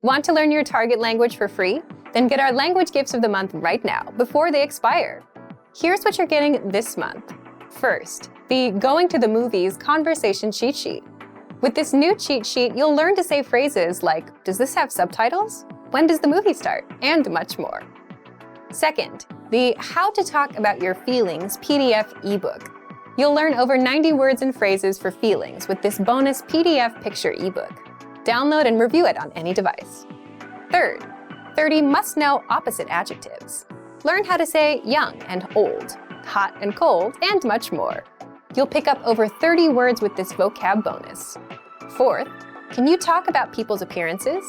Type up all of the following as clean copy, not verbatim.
Want to learn your target language for free? Then get our language gifts of the month right now, before they expire. Here's what you're getting this month. First, the Going to the Movies Conversation Cheat Sheet. With this new cheat sheet, you'll learn to say phrases like, "Does this have subtitles? When does the movie start?" and much more. Second, the How to Talk About Your Feelings PDF ebook. You'll learn over 90 words and phrases for feelings with this bonus PDF picture ebook. Download and review it on any device. Third, 30 must-know opposite adjectives. Learn how to say young and old, hot and cold, and much more. You'll pick up over 30 words with this vocab bonus. Fourth, can you talk about people's appearances?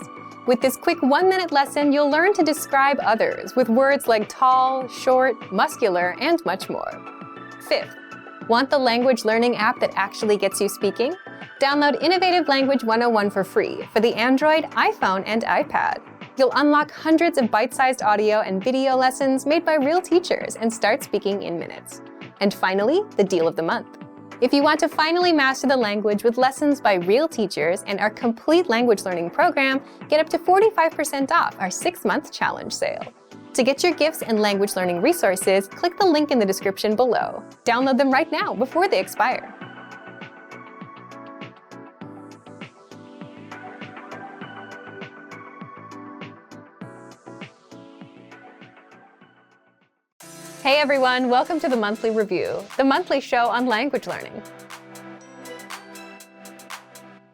With this quick 1-minute lesson, you'll learn to describe others with words like tall, short, muscular, and much more. Fifth, want the language learning app that actually gets you speaking? Download Innovative Language 101 for free for the Android, iPhone, and iPad. You'll unlock hundreds of bite-sized audio and video lessons made by real teachers and start speaking in minutes. And finally, the deal of the month. If you want to finally master the language with lessons by real teachers and our complete language learning program, get up to 45% off our 6-month challenge sale. To get your gifts and language learning resources, click the link in the description below. Download them right now before they expire. Hey everyone, welcome to the Monthly Review, the monthly show on language learning,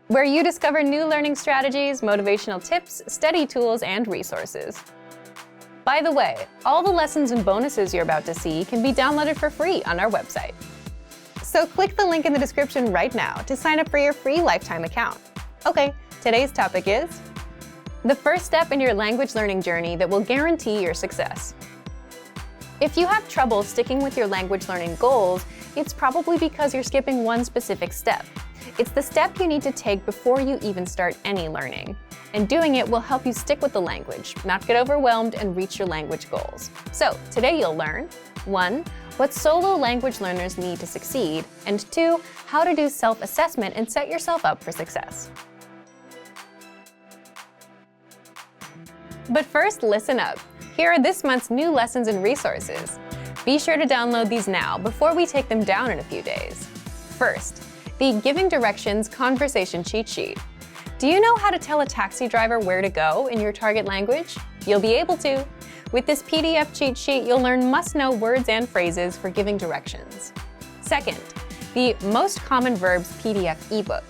where you discover new learning strategies, motivational tips, study tools, and resources. By the way, all the lessons and bonuses you're about to see can be downloaded for free on our website. So click the link in the description right now to sign up for your free lifetime account. Okay, today's topic is the first step in your language learning journey that will guarantee your success. If you have trouble sticking with your language learning goals, it's probably because you're skipping one specific step. It's the step you need to take before you even start any learning. And doing it will help you stick with the language, not get overwhelmed, and reach your language goals. So today you'll learn 1. What solo language learners need to succeed, and 2. How to do self-assessment and set yourself up for success. But first, listen up. Here are this month's new lessons and resources. Be sure to download these now before we take them down in a few days. First, the Giving Directions Conversation Cheat Sheet. Do you know how to tell a taxi driver where to go in your target language? You'll be able to. With this PDF cheat sheet, you'll learn must-know words and phrases for giving directions. Second, the Most Common Verbs PDF ebook.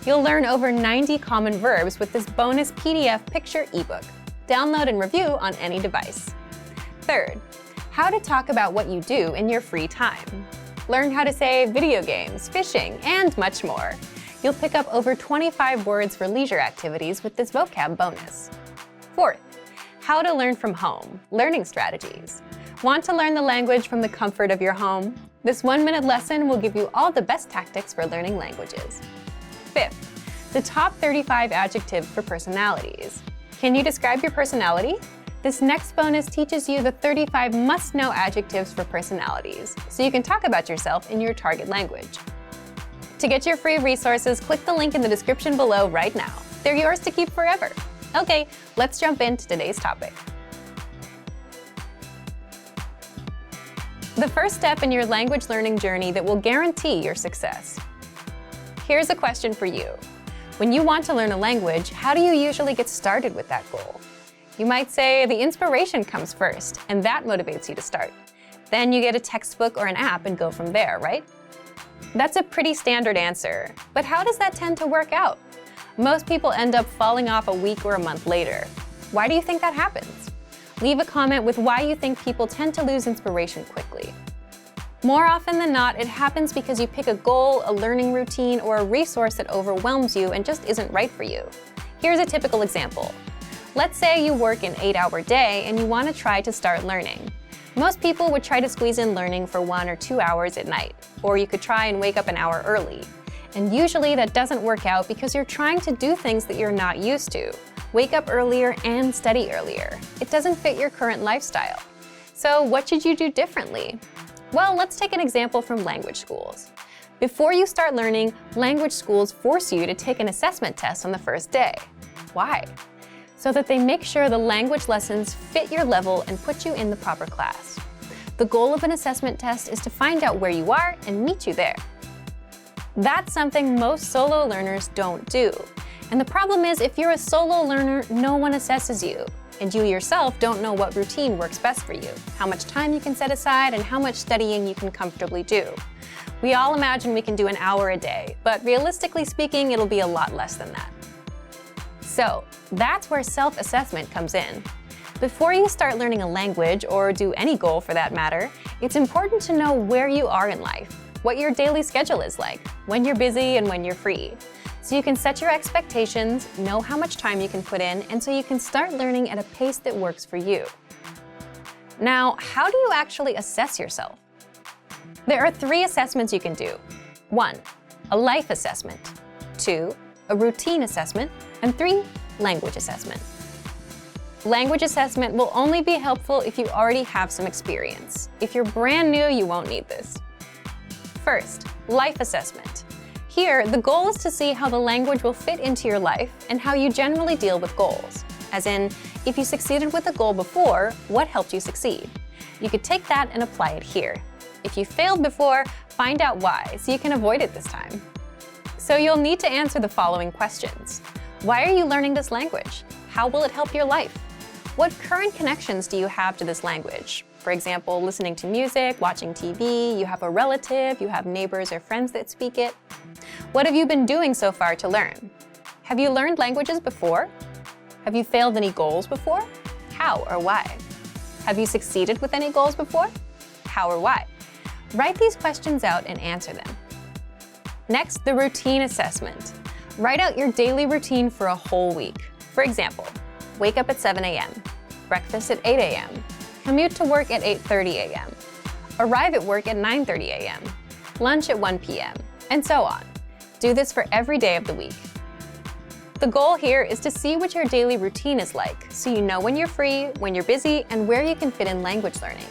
You'll learn over 90 common verbs with this bonus PDF picture ebook. Download and review on any device. Third, how to talk about what you do in your free time. Learn how to say video games, fishing, and much more. You'll pick up over 25 words for leisure activities with this vocab bonus. Fourth, how to learn from home, learning strategies. Want to learn the language from the comfort of your home? This 1-minute lesson will give you all the best tactics for learning languages. Fifth, the top 35 adjectives for personalities. Can you describe your personality? This next bonus teaches you the 35 must-know adjectives for personalities, so you can talk about yourself in your target language. To get your free resources, click the link in the description below right now. They're yours to keep forever. Okay, let's jump into today's topic. The first step in your language learning journey that will guarantee your success. Here's a question for you. When you want to learn a language, how do you usually get started with that goal? You might say the inspiration comes first, and that motivates you to start. Then you get a textbook or an app and go from there, right? That's a pretty standard answer, but how does that tend to work out? Most people end up falling off a week or a month later. Why do you think that happens? Leave a comment with why you think people tend to lose inspiration quickly. More often than not, it happens because you pick a goal, a learning routine, or a resource that overwhelms you and just isn't right for you. Here's a typical example. Let's say you work an 8-hour day and you want to try to start learning. Most people would try to squeeze in learning for 1 or 2 hours at night, or you could try and wake up an hour early. And usually that doesn't work out because you're trying to do things that you're not used to. Wake up earlier and study earlier. It doesn't fit your current lifestyle. So what should you do differently? Well, let's take an example from language schools. Before you start learning, language schools force you to take an assessment test on the first day. Why? so that they make sure the language lessons fit your level and put you in the proper class. The goal of an assessment test is to find out where you are and meet you there. That's something most solo learners don't do. And the problem is, if you're a solo learner, no one assesses you. And you yourself don't know what routine works best for you, how much time you can set aside, and how much studying you can comfortably do. We all imagine we can do an hour a day, but realistically speaking, it'll be a lot less than that. So that's where self-assessment comes in. Before you start learning a language, or do any goal for that matter, it's important to know where you are in life, what your daily schedule is like, when you're busy and when you're free. So you can set your expectations, know how much time you can put in, and so you can start learning at a pace that works for you. Now, how do you actually assess yourself? There are 3 assessments you can do. 1, a life assessment. 2, a routine assessment. And 3, language assessment. Language assessment will only be helpful if you already have some experience. If you're brand new, you won't need this. First, life assessment. Here, the goal is to see how the language will fit into your life and how you generally deal with goals. As in, if you succeeded with a goal before, what helped you succeed? You could take that and apply it here. If you failed before, find out why, so you can avoid it this time. So you'll need to answer the following questions. Why are you learning this language? How will it help your life? What current connections do you have to this language? For example, listening to music, watching TV, you have a relative, you have neighbors or friends that speak it. What have you been doing so far to learn? Have you learned languages before? Have you failed any goals before? How or why? Have you succeeded with any goals before? How or why? Write these questions out and answer them. Next, the routine assessment. Write out your daily routine for a whole week. For example, wake up at 7 a.m., breakfast at 8 a.m., commute to work at 8:30 a.m., arrive at work at 9:30 a.m., lunch at 1 p.m., and so on. Do this for every day of the week. The goal here is to see what your daily routine is like, so you know when you're free, when you're busy, and where you can fit in language learning.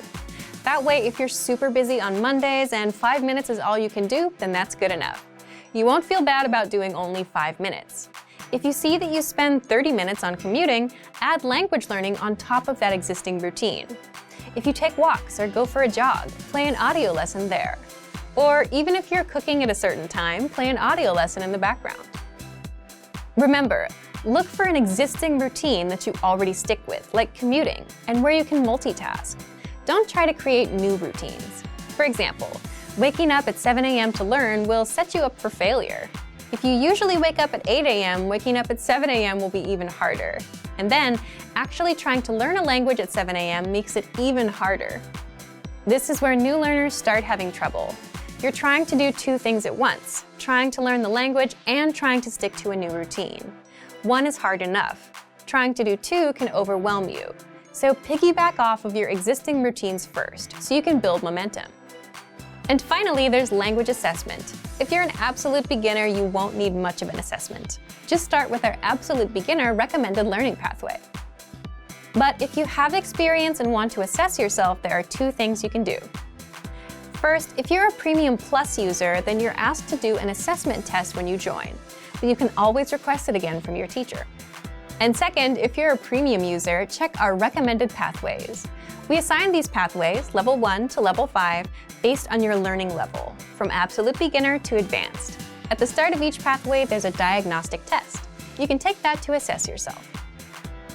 That way, if you're super busy on Mondays and 5 minutes is all you can do, then that's good enough. You won't feel bad about doing only 5 minutes. If you see that you spend 30 minutes on commuting, add language learning on top of that existing routine. If you take walks or go for a jog, play an audio lesson there. Or even if you're cooking at a certain time, play an audio lesson in the background. Remember, look for an existing routine that you already stick with, like commuting, and where you can multitask. Don't try to create new routines. For example, waking up at 7 a.m. to learn will set you up for failure. If you usually wake up at 8 a.m., waking up at 7 a.m. will be even harder. And then, actually trying to learn a language at 7 a.m. makes it even harder. This is where new learners start having trouble. You're trying to do 2 things at once, trying to learn the language and trying to stick to a new routine. 1 is hard enough. Trying to do 2 can overwhelm you. So piggyback off of your existing routines first, so you can build momentum. And finally, there's language assessment. If you're an absolute beginner, you won't need much of an assessment. Just start with our absolute beginner recommended learning pathway. But if you have experience and want to assess yourself, there are 2 things you can do. First, if you're a Premium Plus user, then you're asked to do an assessment test when you join, but you can always request it again from your teacher. And second, if you're a Premium user, check our recommended pathways. We assign these pathways, level 1 to level 5, based on your learning level, from absolute beginner to advanced. At the start of each pathway, there's a diagnostic test. You can take that to assess yourself.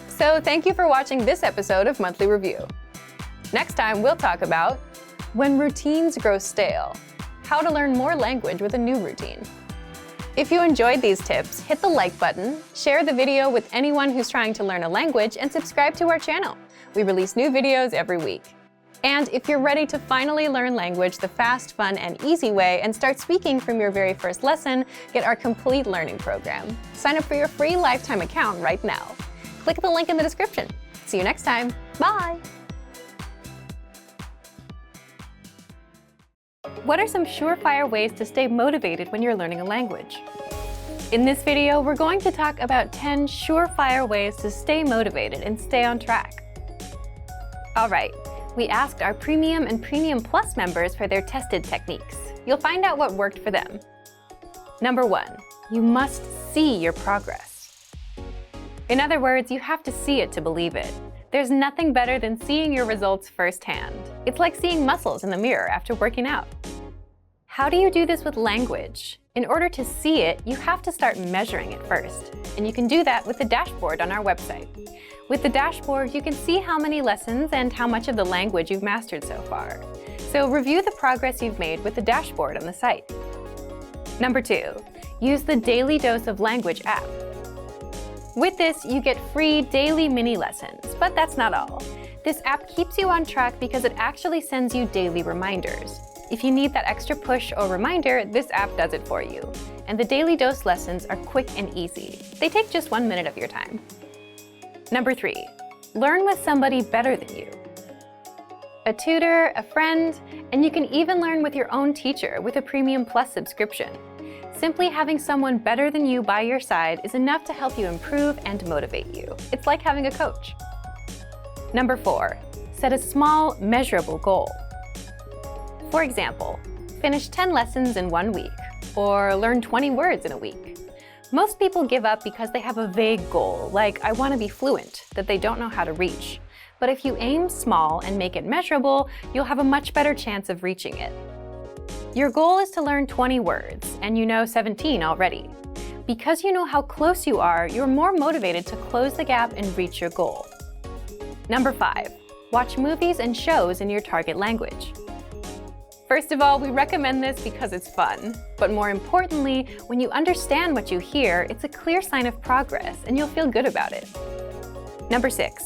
So thank you for watching this episode of Monthly Review. Next time, we'll talk about when routines grow stale, how to learn more language with a new routine. If you enjoyed these tips, hit the like button, share the video with anyone who's trying to learn a language, and subscribe to our channel. We release new videos every week. And if you're ready to finally learn language the fast, fun, and easy way and start speaking from your very first lesson, get our complete learning program. Sign up for your free lifetime account right now. Click the link in the description. See you next time. Bye! What are some surefire ways to stay motivated when you're learning a language? In this video, we're going to talk about 10 surefire ways to stay motivated and stay on track. All right, we asked our Premium and Premium Plus members for their tested techniques. You'll find out what worked for them. Number 1, you must see your progress. In other words, you have to see it to believe it. There's nothing better than seeing your results firsthand. It's like seeing muscles in the mirror after working out. How do you do this with language? In order to see it, you have to start measuring it first. And you can do that with the dashboard on our website. With the dashboard, you can see how many lessons and how much of the language you've mastered so far. So review the progress you've made with the dashboard on the site. Number 2, use the Daily Dose of Language app. With this, you get free daily mini lessons, but that's not all. This app keeps you on track because it actually sends you daily reminders. If you need that extra push or reminder, this app does it for you. And the Daily Dose lessons are quick and easy. They take just 1 minute of your time. Number 3, learn with somebody better than you. A tutor, a friend, and you can even learn with your own teacher with a Premium Plus subscription. Simply having someone better than you by your side is enough to help you improve and motivate you. It's like having a coach. Number 4, set a small, measurable goal. For example, finish 10 lessons in 1 week, or learn 20 words in a week. Most people give up because they have a vague goal, like I want to be fluent, that they don't know how to reach. But if you aim small and make it measurable, you'll have a much better chance of reaching it. Your goal is to learn 20 words, and you know 17 already. Because you know how close you are, you're more motivated to close the gap and reach your goal. Number 5, watch movies and shows in your target language. First of all, we recommend this because it's fun. But more importantly, when you understand what you hear, it's a clear sign of progress and you'll feel good about it. Number 6,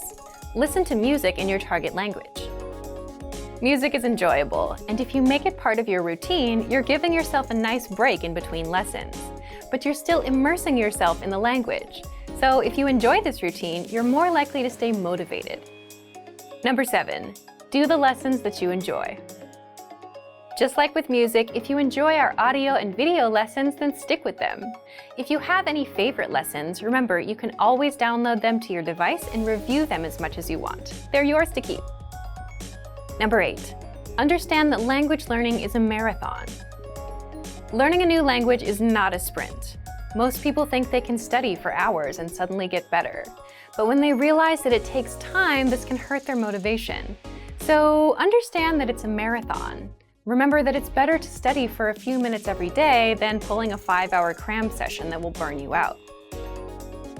listen to music in your target language. Music is enjoyable, and if you make it part of your routine, you're giving yourself a nice break in between lessons. But you're still immersing yourself in the language. So if you enjoy this routine, you're more likely to stay motivated. Number 7, do the lessons that you enjoy. Just like with music, if you enjoy our audio and video lessons, then stick with them. If you have any favorite lessons, remember you can always download them to your device and review them as much as you want. They're yours to keep. Number 8, understand that language learning is a marathon. Learning a new language is not a sprint. Most people think they can study for hours and suddenly get better. But when they realize that it takes time, this can hurt their motivation. So understand that it's a marathon. Remember that it's better to study for a few minutes every day than pulling a 5-hour cram session that will burn you out.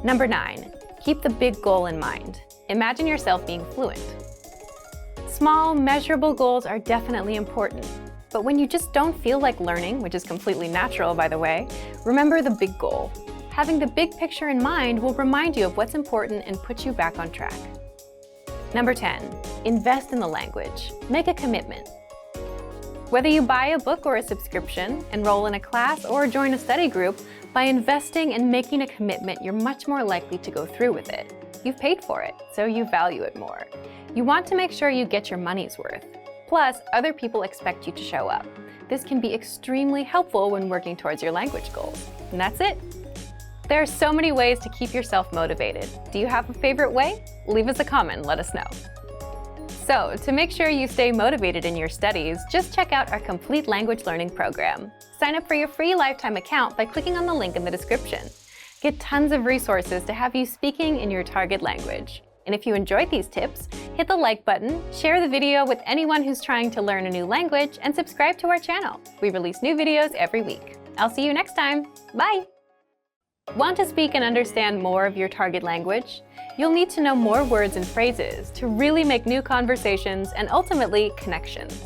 Number 9, keep the big goal in mind. Imagine yourself being fluent. Small, measurable goals are definitely important. But when you just don't feel like learning, which is completely natural by the way, remember the big goal. Having the big picture in mind will remind you of what's important and put you back on track. Number 10, invest in the language. Make a commitment. Whether you buy a book or a subscription, enroll in a class, or join a study group, by investing and making a commitment, you're much more likely to go through with it. You've paid for it, so you value it more. You want to make sure you get your money's worth. Plus, other people expect you to show up. This can be extremely helpful when working towards your language goals. And that's it. There are so many ways to keep yourself motivated. Do you have a favorite way? Leave us a comment and let us know. So, to make sure you stay motivated in your studies, just check out our complete language learning program. Sign up for your free lifetime account by clicking on the link in the description. Get tons of resources to have you speaking in your target language. And if you enjoyed these tips, hit the like button, share the video with anyone who's trying to learn a new language, and subscribe to our channel. We release new videos every week. I'll see you next time. Bye! Want to speak and understand more of your target language? You'll need to know more words and phrases to really make new conversations and ultimately connections.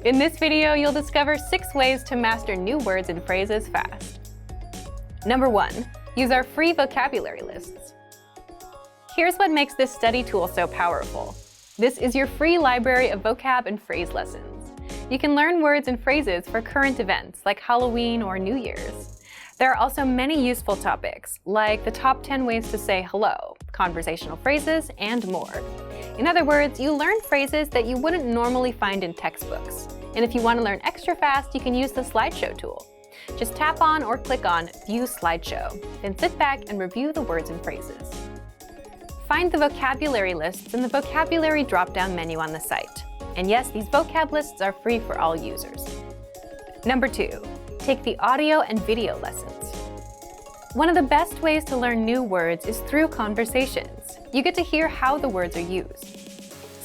In this video, you'll discover 6 ways to master new words and phrases fast. Number 1, use our free vocabulary lists. Here's what makes this study tool so powerful. This is your free library of vocab and phrase lessons. You can learn words and phrases for current events like Halloween or New Year's. There are also many useful topics, like the top 10 ways to say hello, conversational phrases, and more. In other words, you learn phrases that you wouldn't normally find in textbooks. And if you want to learn extra fast, you can use the slideshow tool. Just tap on or click on View Slideshow, then sit back and review the words and phrases. Find the vocabulary lists in the vocabulary drop-down menu on the site. And yes, these vocab lists are free for all users. Number 2, take the audio and video lessons. One of the best ways to learn new words is through conversations. You get to hear how the words are used.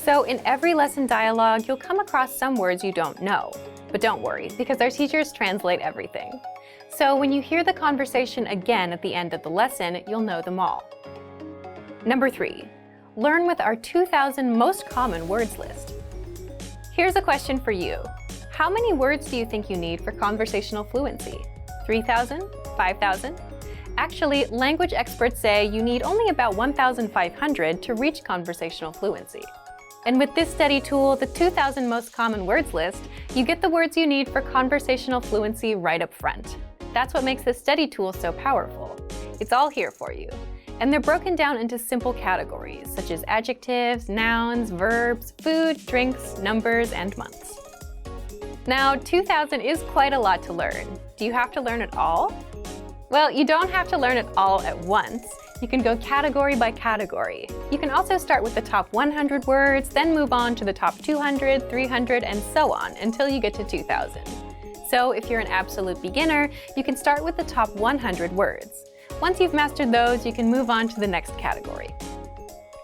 So in every lesson dialogue, you'll come across some words you don't know. But don't worry, because our teachers translate everything. So when you hear the conversation again at the end of the lesson, you'll know them all. Number 3, learn with our 2,000 most common words list. Here's a question for you. How many words do you think you need for conversational fluency? 3,000? 5,000? Actually, language experts say you need only about 1,500 to reach conversational fluency. And with this study tool, the 2,000 most common words list, you get the words you need for conversational fluency right up front. That's what makes this study tool so powerful. It's all here for you. And they're broken down into simple categories, such as adjectives, nouns, verbs, food, drinks, numbers, and months. Now, 2,000 is quite a lot to learn. Do you have to learn it all? Well, you don't have to learn it all at once. You can go category by category. You can also start with the top 100 words, then move on to the top 200, 300, and so on until you get to 2,000. So if you're an absolute beginner, you can start with the top 100 words. Once you've mastered those, you can move on to the next category.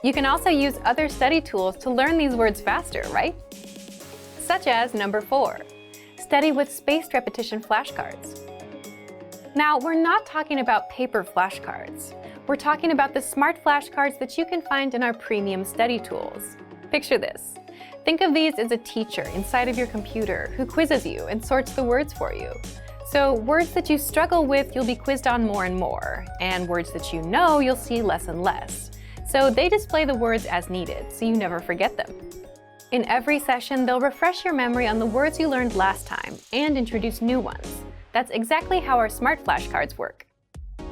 You can also use other study tools to learn these words faster, right? Such as number 4, study with spaced repetition flashcards. Now, we're not talking about paper flashcards. We're talking about the smart flashcards that you can find in our premium study tools. Picture this. Think of these as a teacher inside of your computer who quizzes you and sorts the words for you. So words that you struggle with, you'll be quizzed on more and more, and words that you know, you'll see less and less. So they display the words as needed, so you never forget them. In every session, they'll refresh your memory on the words you learned last time and introduce new ones. That's exactly how our smart flashcards work.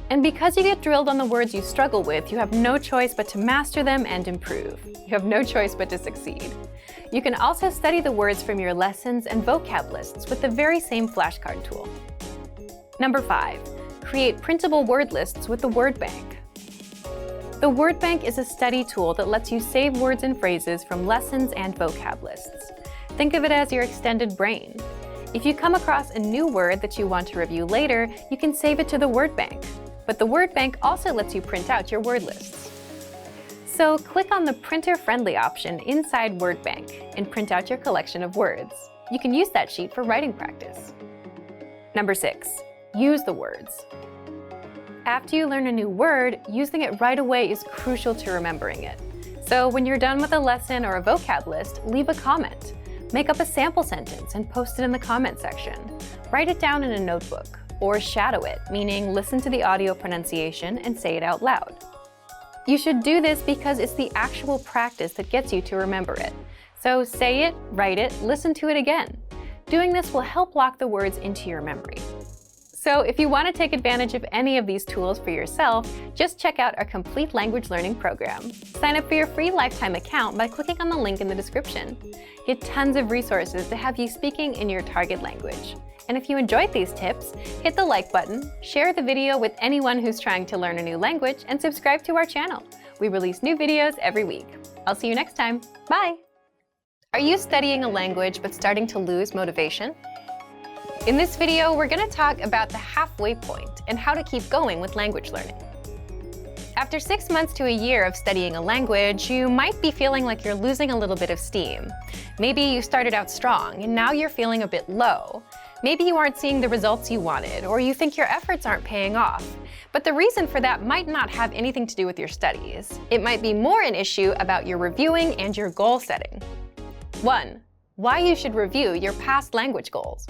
And because you get drilled on the words you struggle with, you have no choice but to master them and improve. You have no choice but to succeed. You can also study the words from your lessons and vocab lists with the very same flashcard tool. Number 5, create printable word lists with the word bank. The word bank is a study tool that lets you save words and phrases from lessons and vocab lists. Think of it as your extended brain. If you come across a new word that you want to review later, you can save it to the word bank. But the word bank also lets you print out your word lists. So click on the printer-friendly option inside Word Bank and print out your collection of words. You can use that sheet for writing practice. Number 6, use the words. After you learn a new word, using it right away is crucial to remembering it. So when you're done with a lesson or a vocab list, leave a comment. Make up a sample sentence and post it in the comment section. Write it down in a notebook, or shadow it, meaning listen to the audio pronunciation and say it out loud. You should do this because it's the actual practice that gets you to remember it. So say it, write it, listen to it again. Doing this will help lock the words into your memory. So if you want to take advantage of any of these tools for yourself, just check out our complete language learning program. Sign up for your free lifetime account by clicking on the link in the description. Get tons of resources to have you speaking in your target language. And if you enjoyed these tips, hit the like button, share the video with anyone who's trying to learn a new language, and subscribe to our channel. We release new videos every week. I'll see you next time. Bye! Are you studying a language but starting to lose motivation? In this video, we're going to talk about the halfway point and how to keep going with language learning. After 6 months to a year of studying a language, you might be feeling like you're losing a little bit of steam. Maybe you started out strong and now you're feeling a bit low. Maybe you aren't seeing the results you wanted, or you think your efforts aren't paying off. But the reason for that might not have anything to do with your studies. It might be more an issue about your reviewing and your goal setting. 1. Why you should review your past language goals.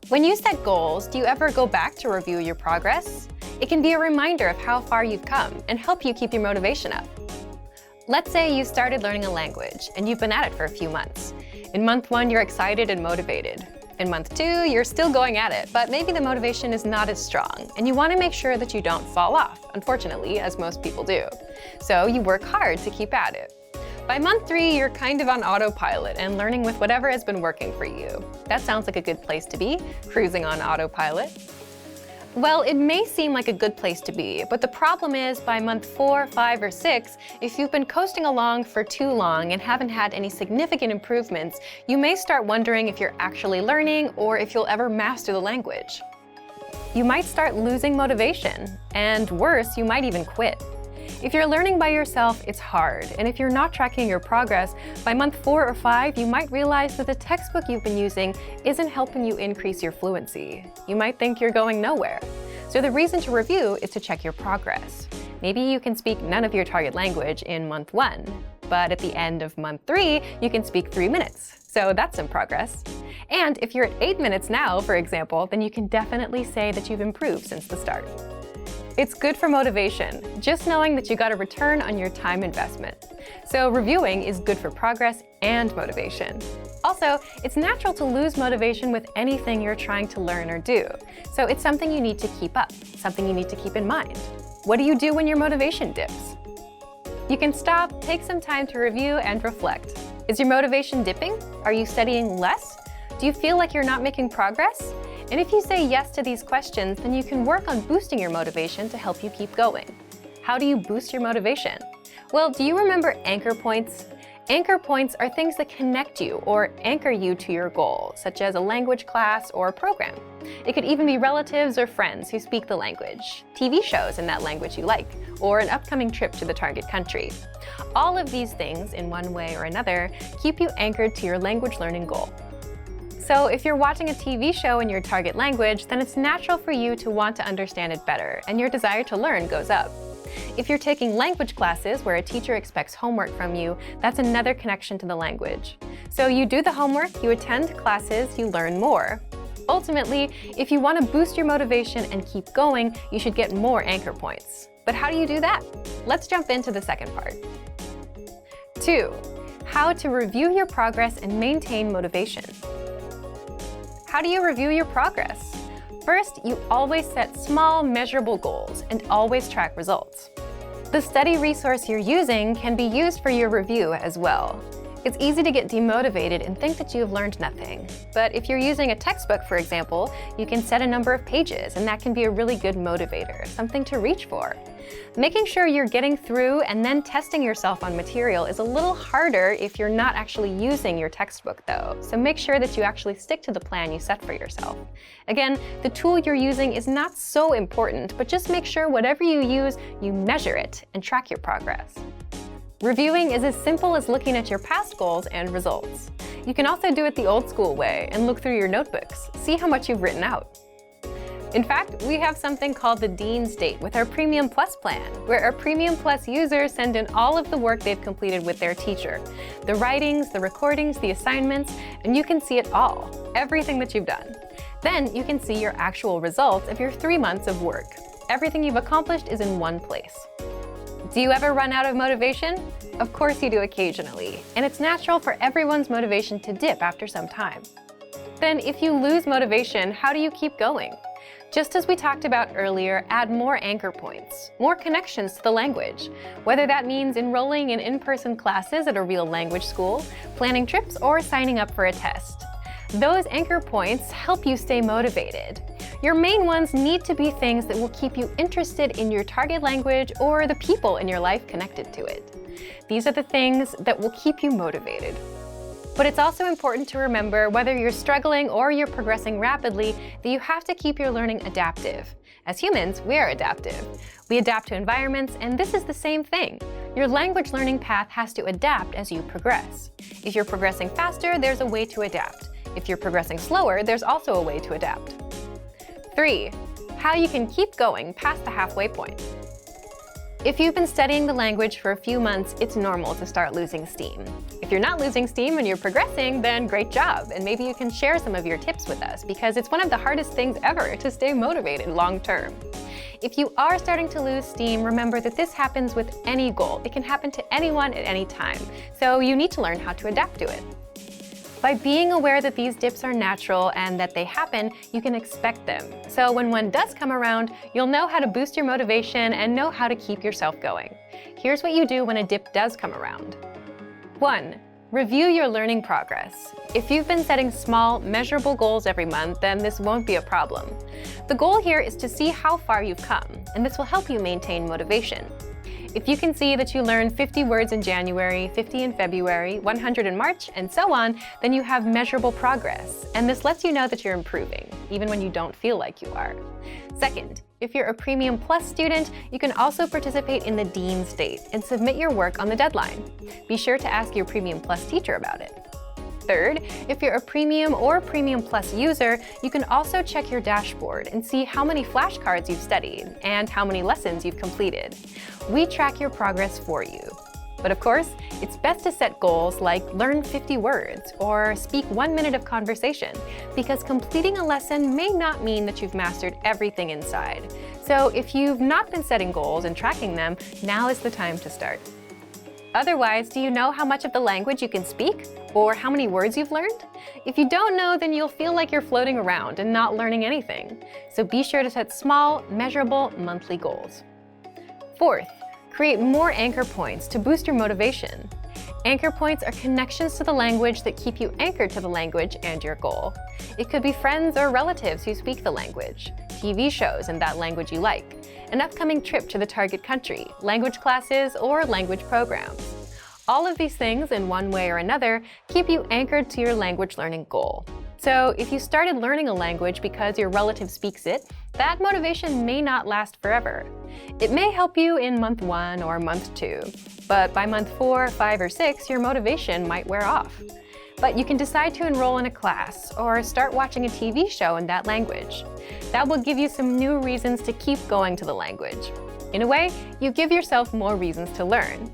When you set goals, do you ever go back to review your progress? It can be a reminder of how far you've come and help you keep your motivation up. Let's say you started learning a language and you've been at it for a few months. In month 1, you're excited and motivated. In month 2, you're still going at it, but maybe the motivation is not as strong, and you want to make sure that you don't fall off, unfortunately, as most people do. So you work hard to keep at it. By month 3, you're kind of on autopilot and learning with whatever has been working for you. That sounds like a good place to be, cruising on autopilot. Well, it may seem like a good place to be, but the problem is by month 4, 5, or 6, if you've been coasting along for too long and haven't had any significant improvements, you may start wondering if you're actually learning or if you'll ever master the language. You might start losing motivation, and worse, you might even quit. If you're learning by yourself, it's hard, and if you're not tracking your progress, by month 4 or 5, you might realize that the textbook you've been using isn't helping you increase your fluency. You might think you're going nowhere. So the reason to review is to check your progress. Maybe you can speak none of your target language in month 1, but at the end of month 3, you can speak 3 minutes. So that's some progress. And if you're at 8 minutes now, for example, then you can definitely say that you've improved since the start. It's good for motivation, just knowing that you got a return on your time investment. So reviewing is good for progress and motivation. Also, it's natural to lose motivation with anything you're trying to learn or do. So it's something you need to keep up, something you need to keep in mind. What do you do when your motivation dips? You can stop, take some time to review and reflect. Is your motivation dipping? Are you studying less? Do you feel like you're not making progress? And if you say yes to these questions, then you can work on boosting your motivation to help you keep going. How do you boost your motivation? Well, do you remember anchor points? Anchor points are things that connect you or anchor you to your goal, such as a language class or a program. It could even be relatives or friends who speak the language, TV shows in that language you like, or an upcoming trip to the target country. All of these things, in one way or another, keep you anchored to your language learning goal. So if you're watching a TV show in your target language, then it's natural for you to want to understand it better, and your desire to learn goes up. If you're taking language classes where a teacher expects homework from you, that's another connection to the language. So you do the homework, you attend classes, you learn more. Ultimately, if you want to boost your motivation and keep going, you should get more anchor points. But how do you do that? Let's jump into the second part. 2. How to review your progress and maintain motivation. How do you review your progress? First, you always set small, measurable goals and always track results. The study resource you're using can be used for your review as well. It's easy to get demotivated and think that you have learned nothing. But if you're using a textbook, for example, you can set a number of pages, and that can be a really good motivator, something to reach for. Making sure you're getting through and then testing yourself on material is a little harder if you're not actually using your textbook, though. So make sure that you actually stick to the plan you set for yourself. Again, the tool you're using is not so important, but just make sure whatever you use, you measure it and track your progress. Reviewing is as simple as looking at your past goals and results. You can also do it the old school way and look through your notebooks, see how much you've written out. In fact, we have something called the Dean's Date with our Premium Plus plan, where our Premium Plus users send in all of the work they've completed with their teacher. The writings, the recordings, the assignments, and you can see it all, everything that you've done. Then you can see your actual results of your 3 months of work. Everything you've accomplished is in one place. Do you ever run out of motivation? Of course you do occasionally, and it's natural for everyone's motivation to dip after some time. Then if you lose motivation, how do you keep going? Just as we talked about earlier, add more anchor points, more connections to the language, whether that means enrolling in in-person classes at a real language school, planning trips, or signing up for a test. Those anchor points help you stay motivated. Your main ones need to be things that will keep you interested in your target language or the people in your life connected to it. These are the things that will keep you motivated. But it's also important to remember, whether you're struggling or you're progressing rapidly, that you have to keep your learning adaptive. As humans, we are adaptive. We adapt to environments, and this is the same thing. Your language learning path has to adapt as you progress. If you're progressing faster, there's a way to adapt. If you're progressing slower, there's also a way to adapt. 3. How you can keep going past the halfway point. If you've been studying the language for a few months, it's normal to start losing steam. If you're not losing steam and you're progressing, then great job, and maybe you can share some of your tips with us, because it's one of the hardest things ever to stay motivated long term. If you are starting to lose steam, remember that this happens with any goal. It can happen to anyone at any time, so you need to learn how to adapt to it. By being aware that these dips are natural and that they happen, you can expect them. So when one does come around, you'll know how to boost your motivation and know how to keep yourself going. Here's what you do when a dip does come around. 1. Review your learning progress. If you've been setting small, measurable goals every month, then this won't be a problem. The goal here is to see how far you've come, and this will help you maintain motivation. If you can see that you learned 50 words in January, 50 in February, 100 in March, and so on, then you have measurable progress, and this lets you know that you're improving. even when you don't feel like you are. Second, if you're a Premium Plus student, you can also participate in the Dean State and submit your work on the deadline. Be sure to ask your Premium Plus teacher about it. Third, if you're a Premium or Premium Plus user, you can also check your dashboard and see how many flashcards you've studied and how many lessons you've completed. We track your progress for you. But of course, it's best to set goals like learn 50 words or speak 1 minute of conversation, because completing a lesson may not mean that you've mastered everything inside. So if you've not been setting goals and tracking them, now is the time to start. Otherwise, do you know how much of the language you can speak? Or how many words you've learned? If you don't know, then you'll feel like you're floating around and not learning anything. So be sure to set small, measurable monthly goals. Fourth, create more anchor points to boost your motivation. Anchor points are connections to the language that keep you anchored to the language and your goal. It could be friends or relatives who speak the language, TV shows in that language you like, an upcoming trip to the target country, language classes, or language programs. All of these things, in one way or another, keep you anchored to your language learning goal. So if you started learning a language because your relative speaks it, that motivation may not last forever. It may help you in month 1 or month 2, but by month 4, 5, or 6, your motivation might wear off. But you can decide to enroll in a class or start watching a TV show in that language. That will give you some new reasons to keep going to the language. In a way, you give yourself more reasons to learn.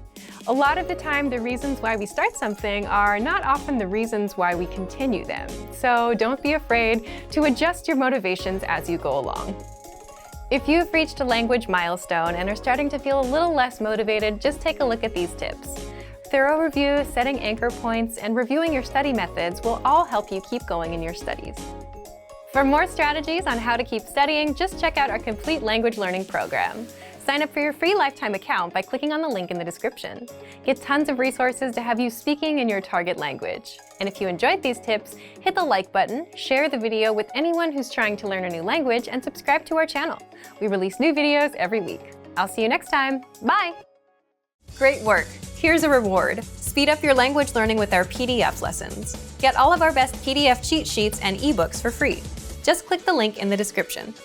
A lot of the time, the reasons why we start something are not often the reasons why we continue them. So don't be afraid to adjust your motivations as you go along. If you've reached a language milestone and are starting to feel a little less motivated, just take a look at these tips. Thorough review, setting anchor points, and reviewing your study methods will all help you keep going in your studies. For more strategies on how to keep studying, just check out our complete language learning program. Sign up for your free lifetime account by clicking on the link in the description. Get tons of resources to have you speaking in your target language. And if you enjoyed these tips, hit the like button, share the video with anyone who's trying to learn a new language, and subscribe to our channel. We release new videos every week. I'll see you next time. Bye! Great work! Here's a reward. Speed up your language learning with our PDF lessons. Get all of our best PDF cheat sheets and ebooks for free. Just click the link in the description.